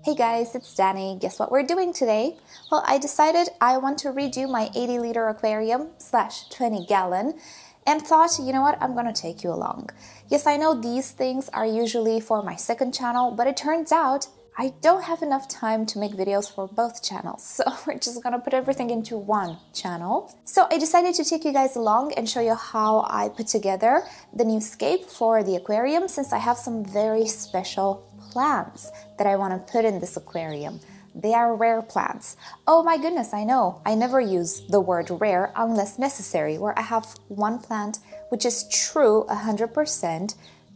Hey guys, it's Danny. Guess what we're doing today? Well, I decided I want to redo my 80-liter aquarium / 20-gallon and thought, you know what, I'm gonna take you along. Yes, I know these things are usually for my second channel, but it turns out I don't have enough time to make videos for both channels, so we're just gonna put everything into one channel. So I decided to take you guys along and show you how I put together the new scape for the aquarium, since I have some very special plants that I want to put in this aquarium. They are rare plants. Oh my goodness, I know. I never use the word rare unless necessary, where I have one plant which is true 100%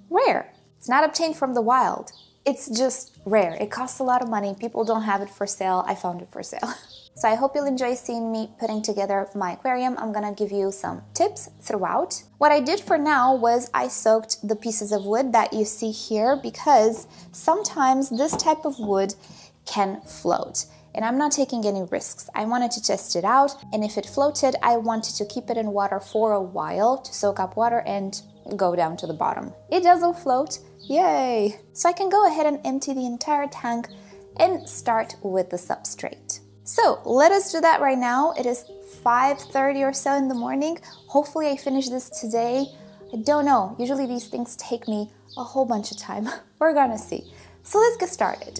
rare. It's not obtained from the wild. It's just rare. It costs a lot of money. People don't have it for sale. I found it for sale. So I hope you'll enjoy seeing me putting together my aquarium. I'm gonna give you some tips throughout. What I did for now was I soaked the pieces of wood that you see here because sometimes this type of wood can float. And I'm not taking any risks. I wanted to test it out, and if it floated, I wanted to keep it in water for a while to soak up water and go down to the bottom. It doesn't float, yay! So I can go ahead and empty the entire tank and start with the substrate. So let us do that right now. It is 5:30 or so in the morning. Hopefully I finish this today. I don't know, usually these things take me a whole bunch of time. We're gonna see. So let's get started.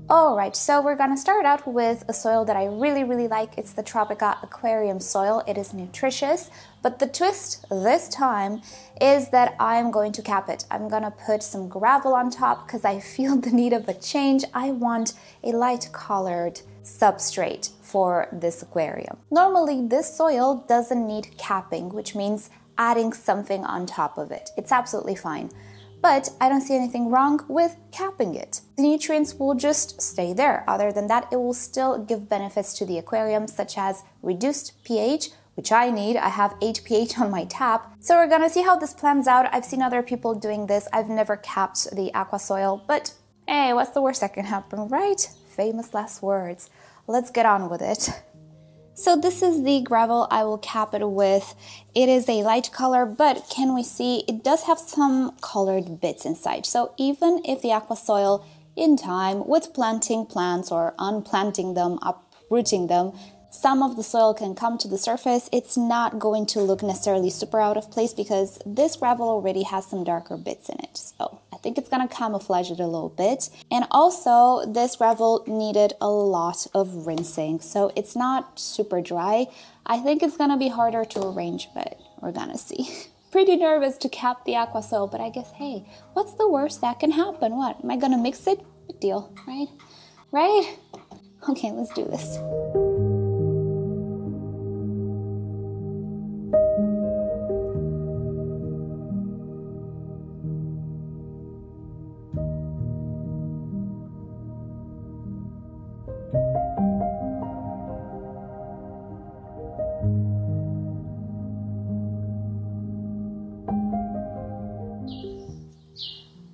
Alright, so we're gonna start out with a soil that I really like. It's the Tropica aquarium soil. It is nutritious, but the twist this time is that I'm going to cap it. I'm gonna put some gravel on top because I feel the need of a change. I want a light colored substrate for this aquarium. Normally this soil doesn't need capping, which means adding something on top of it. It's absolutely fine. But I don't see anything wrong with capping it. The nutrients will just stay there. Other than that, it will still give benefits to the aquarium, such as reduced pH, which I need. I have 8 pH on my tap. So we're gonna see how this plans out. I've seen other people doing this. I've never capped the aqua soil, but hey, what's the worst that can happen, right? Famous last words. Let's get on with it. So this is the gravel I will cap it with. It is a light color, but can we see it does have some colored bits inside. So even if the aqua soil in time with planting plants or unplanting them, uprooting them, some of the soil can come to the surface, it's not going to look necessarily super out of place because this gravel already has some darker bits in it. So I think it's gonna camouflage it a little bit. And also this gravel needed a lot of rinsing, so it's not super dry. I think it's gonna be harder to arrange, but we're gonna see. Pretty nervous to cap the aqua soil, but I guess, hey, what's the worst that can happen? What, am I gonna mix it? Big deal, right? Right? Okay, let's do this.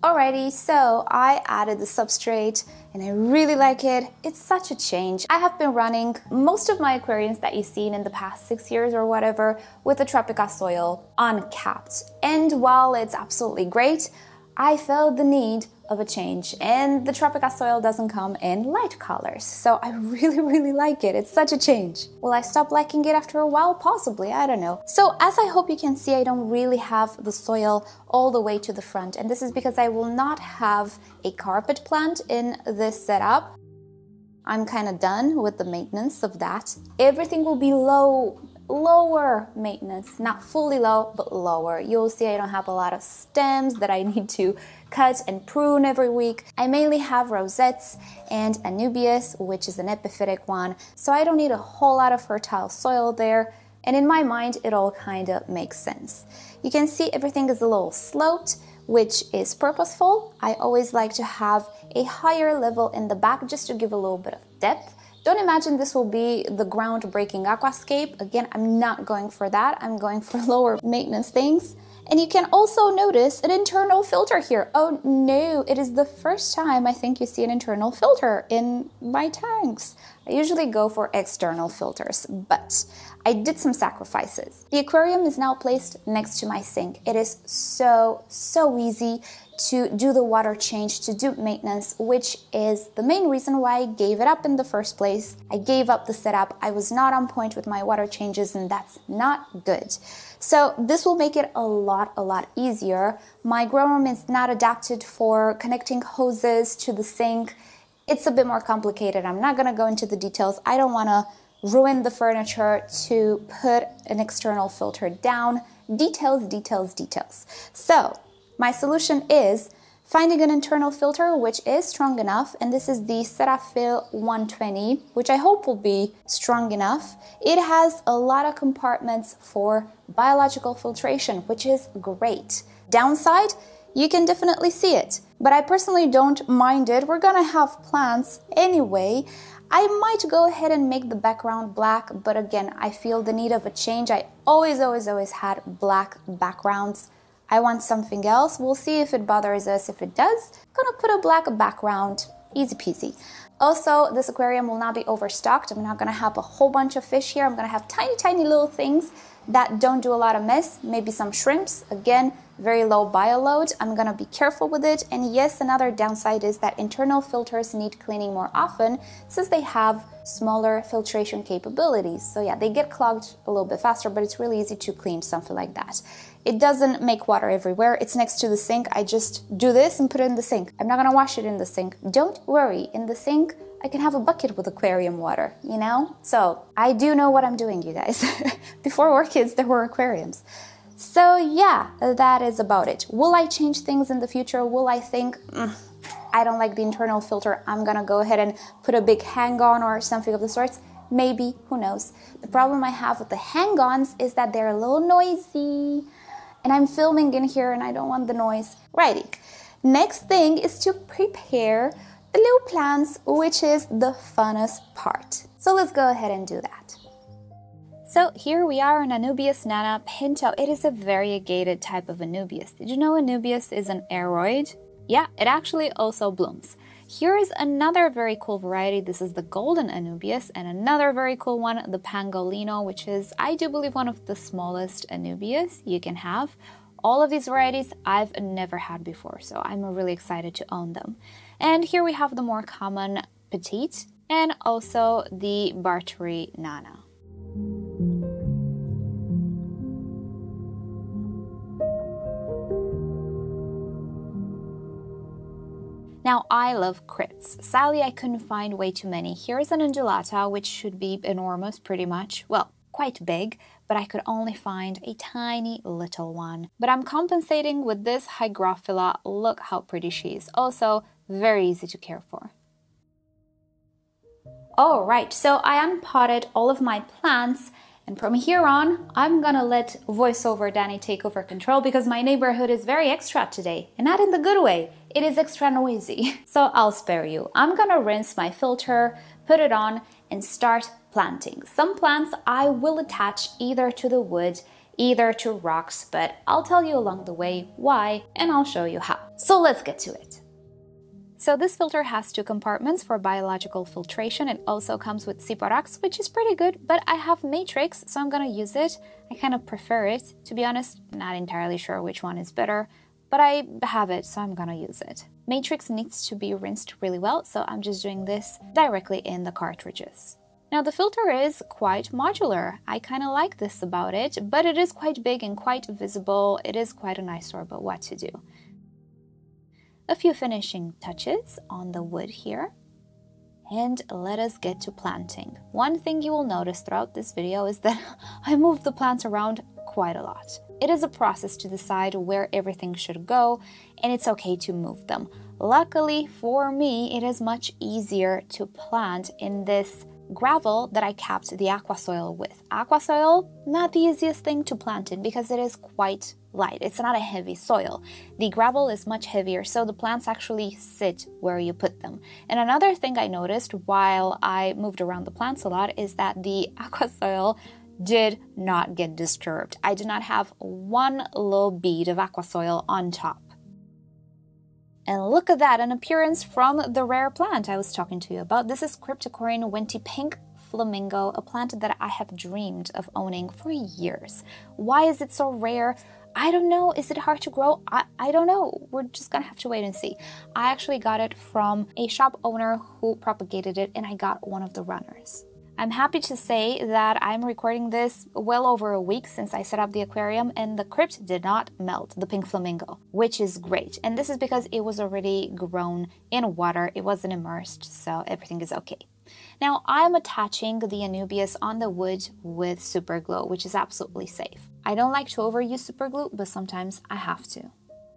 Alrighty, so I added the substrate and I really like it. It's such a change. I have been running most of my aquariums that you've seen in the past 6 years or whatever with the Tropica soil uncapped. And while it's absolutely great, I felt the need of a change, and the Tropica soil doesn't come in light colors, so I really like it. It's such a change. Will I stop liking it after a while? Possibly, I don't know. So as I hope you can see, I don't really have the soil all the way to the front, and this is because I will not have a carpet plant in this setup. I'm kind of done with the maintenance of that. Everything will be lower maintenance, not fully low, but lower. You'll see I don't have a lot of stems that I need to cut and prune every week. I mainly have rosettes and Anubias, which is an epiphytic one, so I don't need a whole lot of fertile soil there, and in my mind it all kind of makes sense. You can see everything is a little sloped, which is purposeful. I always like to have a higher level in the back just to give a little bit of depth. Don't imagine this will be the groundbreaking aquascape. Again, I'm not going for that. I'm going for lower maintenance things. And you can also notice an internal filter here. Oh no, it is the first time I think you see an internal filter in my tanks. I usually go for external filters, but I did some sacrifices. The aquarium is now placed next to my sink. It is so easy to do the water change, to do maintenance, which is the main reason why I gave it up in the first place. I gave up the setup. I was not on point with my water changes, and that's not good. So this will make it a lot easier. My grow room is not adapted for connecting hoses to the sink. It's a bit more complicated. I'm not gonna go into the details. I don't wanna ruin the furniture to put an external filter down. Details. So my solution is finding an internal filter which is strong enough, and this is the Cetaphil 120, which I hope will be strong enough. It has a lot of compartments for biological filtration, which is great. Downside, you can definitely see it, but I personally don't mind it. We're gonna have plants anyway. I might go ahead and make the background black, but again, I feel the need of a change. I always had black backgrounds. I want something else. We'll see if it bothers us. If it does, I'm gonna put a black background. Easy peasy. Also, this aquarium will not be overstocked. I'm not gonna have a whole bunch of fish here. I'm gonna have tiny little things that don't do a lot of mess. Maybe some shrimps. Again, very low bioload. I'm gonna be careful with it. And yes, another downside is that internal filters need cleaning more often since they have smaller filtration capabilities. So yeah, they get clogged a little bit faster, but it's really easy to clean something like that. It doesn't make water everywhere. It's next to the sink. I just do this and put it in the sink. I'm not gonna wash it in the sink. Don't worry, in the sink, I can have a bucket with aquarium water, you know? So I do know what I'm doing, you guys. Before orchids, there were aquariums. So yeah, that is about it. Will I change things in the future? Will I think, I don't like the internal filter, I'm gonna go ahead and put a big hang-on or something of the sorts? Maybe, who knows? The problem I have with the hang-ons is that they're a little noisy. And I'm filming in here and I don't want the noise. Righty. Next thing is to prepare the little plants, which is the funnest part. So let's go ahead and do that. So here we are on Anubias nana Pinto. It is a variegated type of Anubias. Did you know Anubias is an aroid? Yeah, it actually also blooms. Here is another very cool variety. This is the golden Anubias, and another very cool one, the Pangolino, which is, I do believe, one of the smallest Anubias you can have. All of these varieties I've never had before, so I'm really excited to own them. And here we have the more common Petite, and also the barteri nana. Now, I love crypts. Sadly, I couldn't find way too many. Here's an undulata, which should be enormous, pretty much. Well, quite big, but I could only find a tiny little one. But I'm compensating with this Hygrophila. Look how pretty she is. Also, very easy to care for. Alright, so I unpotted all of my plants, and from here on, I'm gonna let voiceover Danny take over control because my neighborhood is very extra today, and not in the good way. It is extra noisy. So I'll spare you. I'm gonna rinse my filter, put it on, and start planting. Some plants I will attach either to the wood, either to rocks, but I'll tell you along the way why, and I'll show you how. So let's get to it. So this filter has 2 compartments for biological filtration. It also comes with Siporax, which is pretty good, but I have Matrix, so I'm gonna use it. I kind of prefer it. To be honest, not entirely sure which one is better, but I have it, so I'm gonna use it. Matrix needs to be rinsed really well, so I'm just doing this directly in the cartridges. Now the filter is quite modular. I kind of like this about it, but it is quite big and quite visible. It is quite an eyesore, but what to do? A few finishing touches on the wood here, and let us get to planting. One thing you will notice throughout this video is that I moved the plants around quite a lot. It is a process to decide where everything should go, and it's okay to move them. Luckily for me, it is much easier to plant in this gravel that I capped the aqua soil with. Aqua soil, not the easiest thing to plant in because it is quite light. It's not a heavy soil. The gravel is much heavier, so the plants actually sit where you put them. And another thing I noticed while I moved around the plants a lot is that the aqua soil did not get disturbed. I did not have one little bead of aqua soil on top. And look at that, an appearance from the rare plant I was talking to you about. This is Cryptocoryne wendtii Pink Flamingo, a plant that I have dreamed of owning for years. Why is it so rare? I don't know. Is it hard to grow? I don't know. We're just gonna have to wait and see. I actually got it from a shop owner who propagated it, and I got one of the runners. I'm happy to say that I'm recording this well over a week since I set up the aquarium, and the crypt did not melt, the Pink Flamingo, which is great. And this is because it was already grown in water. It wasn't immersed, so everything is okay. Now, I'm attaching the Anubias on the wood with super glue, which is absolutely safe. I don't like to overuse super glue, but sometimes I have to.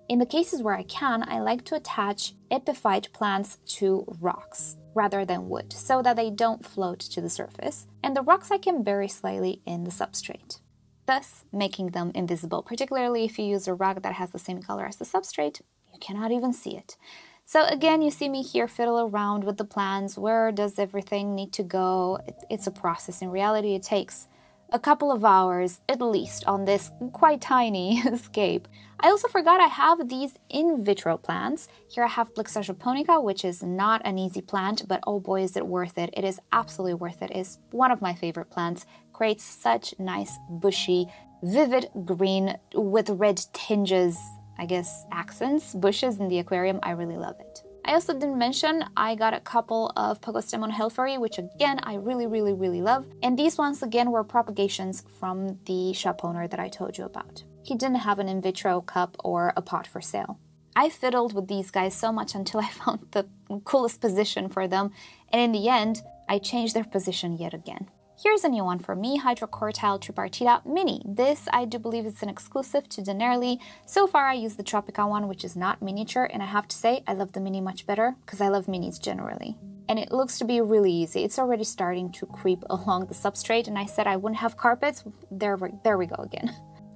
In the cases where I can, I like to attach epiphyte plants to rocks rather than wood, so that they don't float to the surface, and the rocks I can bury slightly in the substrate, thus making them invisible, particularly if you use a rock that has the same color as the substrate, you cannot even see it. So again, you see me here fiddle around with the plans. Where does everything need to go? It's a process. In reality, it takes a couple of hours at least on this quite tiny escape. I also forgot I have these in vitro plants. Here I have Blyxa japonica, which is not an easy plant, but oh boy, is it worth it. It is absolutely worth it. It's one of my favorite plants. Creates such nice, bushy, vivid green with red tinges, I guess, accents, bushes in the aquarium. I really love it. I also didn't mention I got a couple of Pogostemon helferi, which again, I really love. And these ones again were propagations from the shop owner that I told you about. He didn't have an in vitro cup or a pot for sale. I fiddled with these guys so much until I found the coolest position for them. And in the end, I changed their position yet again. Here's a new one for me, Hydrocotyle tripartita mini. This, I do believe, is an exclusive to Danerli. So far, I use the Tropica one, which is not miniature, and I have to say, I love the mini much better, because I love minis generally. And it looks to be really easy. It's already starting to creep along the substrate, and I said I wouldn't have carpets. There we go again.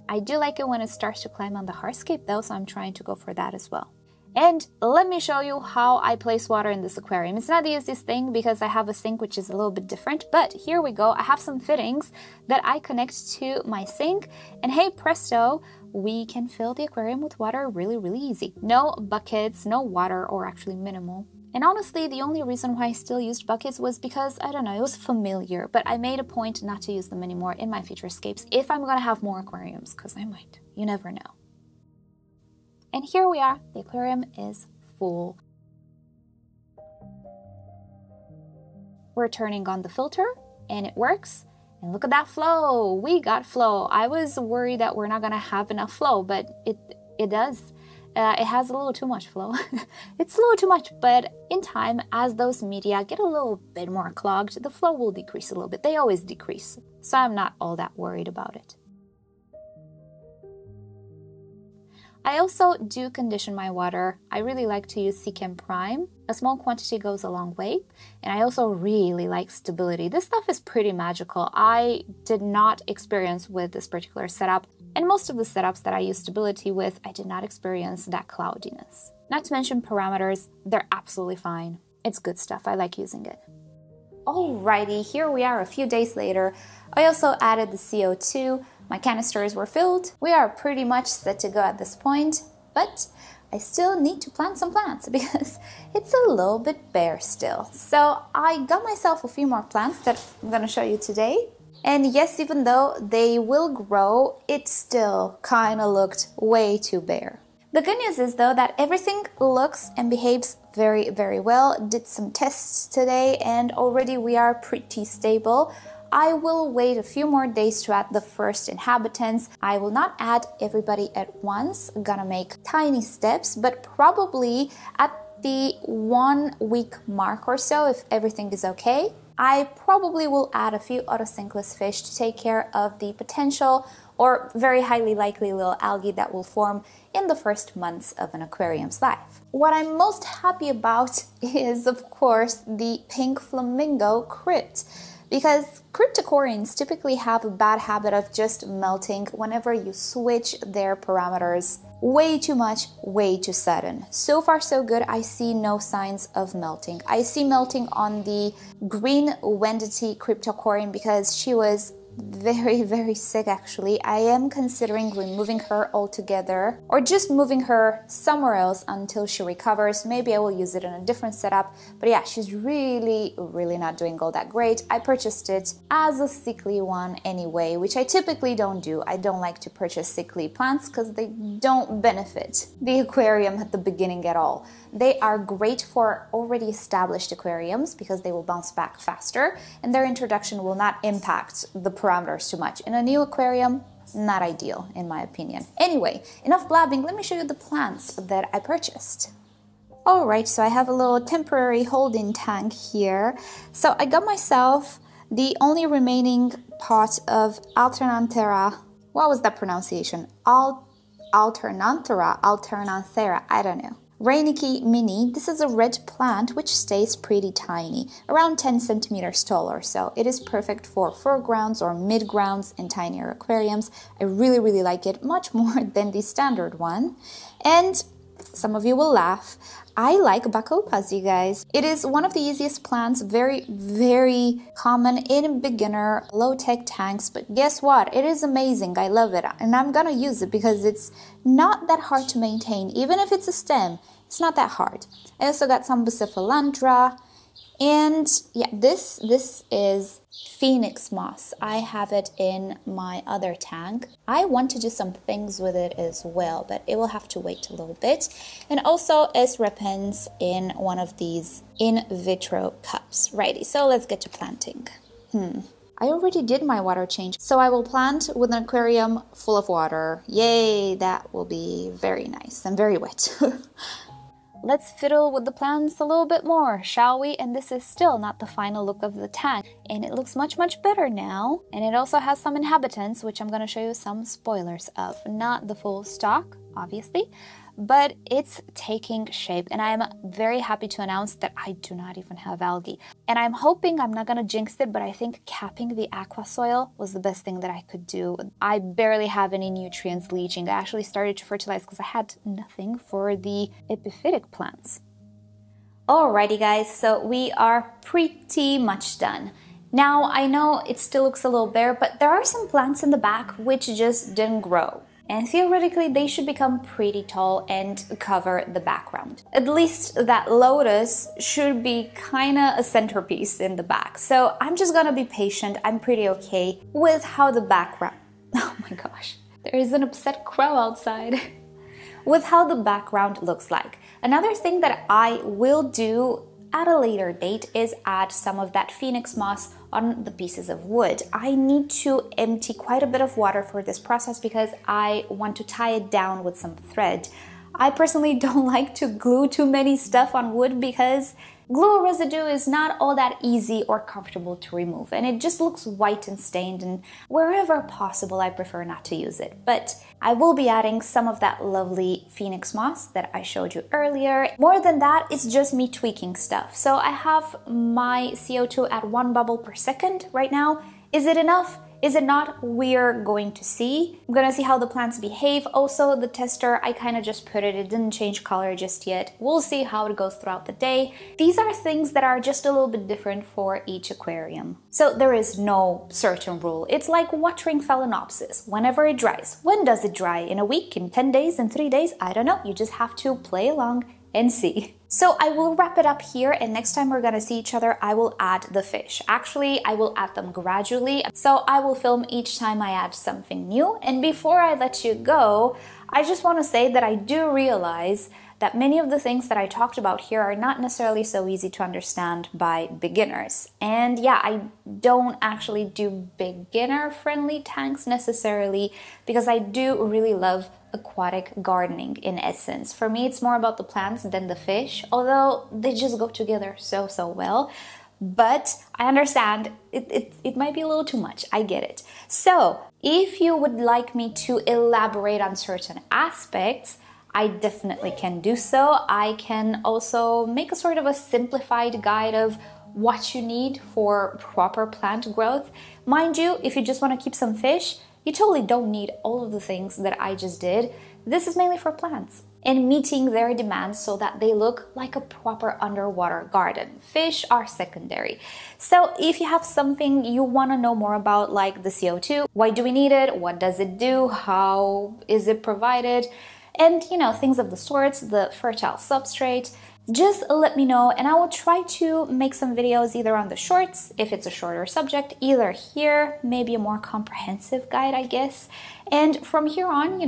I do like it when it starts to climb on the hardscape, though, so I'm trying to go for that as well. And let me show you how I place water in this aquarium. It's not the easiest thing because I have a sink which is a little bit different, but here we go. I have some fittings that I connect to my sink, and hey presto, we can fill the aquarium with water really easy. No buckets, no water, or actually minimal. And honestly, the only reason why I still used buckets was because, I don't know, it was familiar, but I made a point not to use them anymore in my future escapes if I'm gonna have more aquariums, because I might. You never know. And here we are, the aquarium is full. We're turning on the filter and it works. And look at that flow, we got flow. I was worried that we're not gonna have enough flow, but it does. It has a little too much flow. It's a little too much, but in time, as those media get a little bit more clogged, the flow will decrease a little bit. They always decrease, so I'm not all that worried about it. I also do condition my water. I really like to use Chem Prime. A small quantity goes a long way. And I also really like stability. This stuff is pretty magical. I did not experience with this particular setup. And most of the setups that I use stability with, I did not experience that cloudiness. Not to mention parameters, they're absolutely fine. It's good stuff. I like using it. Alrighty, here we are a few days later. I also added the CO2. My canisters were filled. We are pretty much set to go at this point, but I still need to plant some plants because it's a little bit bare still. So I got myself a few more plants that I'm gonna show you today. And yes, even though they will grow, it still kind of looked way too bare. The good news is though that everything looks and behaves very well. Did some tests today and already we are pretty stable. I will wait a few more days to add the first inhabitants. I will not add everybody at once. I'm gonna make tiny steps, but probably at the 1 week mark or so, if everything is okay, I probably will add a few autosynclus fish to take care of the potential or very highly likely little algae that will form in the first months of an aquarium's life. What I'm most happy about is, of course, the Pink Flamingo crypt, because Cryptocorynes typically have a bad habit of just melting whenever you switch their parameters way too much, way too sudden. So far so good, I see no signs of melting. I see melting on the green wendtii Cryptocoryne because she was very sick actually. I am considering removing her altogether or just moving her somewhere else until she recovers. Maybe I will use it in a different setup. But yeah, she's really not doing all that great. I purchased it as a sickly one anyway, which I typically don't do. I don't like to purchase sickly plants because they don't benefit the aquarium at the beginning at all. They are great for already established aquariums because they will bounce back faster and their introduction will not impact the parameters too much. In a new aquarium, not ideal in my opinion. Anyway, enough blabbing, let me show you the plants that I purchased. Alright, so I have a little temporary holding tank here. So I got myself the only remaining pot of Alternanthera. What was that pronunciation? Alternanthera, I don't know. Reineckii mini. This is a red plant which stays pretty tiny, around 10 centimeters tall or so. It is perfect for foregrounds or mid-grounds in tinier aquariums. I really like it, much more than the standard one. And some of you will laugh, I like bacopas, you guys. It is one of the easiest plants, very common in beginner low-tech tanks, but guess what? It is amazing. I love it, and I'm gonna use it because it's not that hard to maintain. Even if it's a stem, it's not that hard. I also got some Bucephalandra, and yeah, this is Phoenix moss. I have it in my other tank. I want to do some things with it as well, but it will have to wait a little bit. And also S. repens in one of these in vitro cups. Righty, so let's get to planting. I already did my water change, so I will plant with an aquarium full of water. Yay, that will be very nice and very wet. Let's fiddle with the plants a little bit more, shall we? And this is still not the final look of the tank, and it looks much better now. And it also has some inhabitants, which I'm going to show you some spoilers of. Not the full stock, obviously, but it's taking shape, and I'm very happy to announce that I do not even have algae. And I'm hoping I'm not gonna jinx it, but I think capping the aqua soil was the best thing that I could do. I barely have any nutrients leaching. I actually started to fertilize because I had nothing for the epiphytic plants. Alrighty guys, so we are pretty much done. Now I know it still looks a little bare, but there are some plants in the back which just didn't grow. And theoretically, they should become pretty tall and cover the background. At least that lotus should be kinda a centerpiece in the back. So I'm just gonna be patient. I'm pretty okay with how the background... Oh my gosh, there is an upset crow outside. With how the background looks like. Another thing that I will do at a later date is add some of that Phoenix moss on the pieces of wood. I need to empty quite a bit of water for this process because I want to tie it down with some thread. I personally don't like to glue too many stuff on wood because glue residue is not all that easy or comfortable to remove, and it just looks white and stained, and wherever possible I prefer not to use it. But I will be adding some of that lovely Phoenix moss that I showed you earlier. More than that, it's just me tweaking stuff. So I have my CO2 at 1 bubble per second right now. Is it enough? Is it not? We're going to see. I'm gonna see how the plants behave. Also, the tester, I kind of just put it. It didn't change color just yet. We'll see how it goes throughout the day. These are things that are just a little bit different for each aquarium. So there is no certain rule. It's like watering Phalaenopsis. Whenever it dries. When does it dry? In a week? In 10 days? In 3 days? I don't know. You just have to play along and see. So I will wrap it up here, and next time we're gonna see each other, I will add the fish. Actually, I will add them gradually, so I will film each time I add something new. And before I let you go, I just want to say that I do realize that many of the things that I talked about here are not necessarily so easy to understand by beginners. And yeah, I don't actually do beginner-friendly tanks necessarily because I do really love aquatic gardening in essence. For me, it's more about the plants than the fish, although they just go together so well. But I understand it might be a little too much. I get it. So if you would like me to elaborate on certain aspects, I definitely can do so. I can also make a sort of a simplified guide of what you need for proper plant growth. Mind you, if you just want to keep some fish, you totally don't need all of the things that I just did. This is mainly for plants. and meeting their demands so that they look like a proper underwater garden. Fish are secondary. So if you have something you want to know more about, like the CO2, why do we need it, what does it do, how is it provided, and things of the sorts, the fertile substrate, just let me know and I will try to make some videos either on the shorts, if it's a shorter subject, either here, maybe a more comprehensive guide, I guess. And from here on,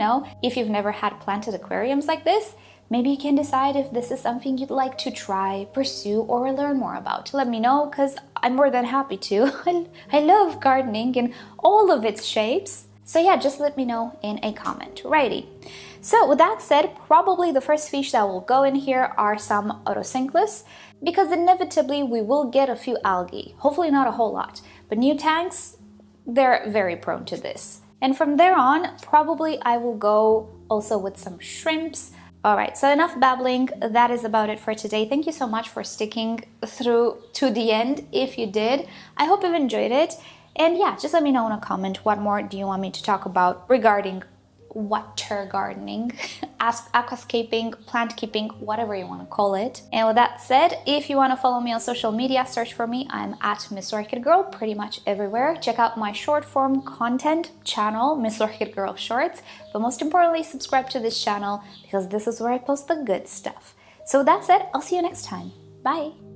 if you've never had planted aquariums like this, maybe you can decide if this is something you'd like to try, pursue, or learn more about. Let me know, because I'm more than happy to. I love gardening in all of its shapes. So yeah, just let me know in a comment. Righty. So with that said, probably the first fish that will go in here are some otocinclus, because inevitably we will get a few algae. Hopefully not a whole lot, but new tanks, they're very prone to this. And from there on, probably I will go also with some shrimps. All right, so enough babbling. That is about it for today. Thank you so much for sticking through to the end. If you did, I hope you've enjoyed it. And yeah, just let me know in a comment what more do you want me to talk about regarding water gardening, aquascaping, plant keeping, whatever you want to call it. And with that said, if you want to follow me on social media, search for me. I'm at Miss Orchid Girl pretty much everywhere. Check out my short form content channel, Miss Orchid Girl Shorts. But most importantly, subscribe to this channel because this is where I post the good stuff. So with that said, I'll see you next time. Bye!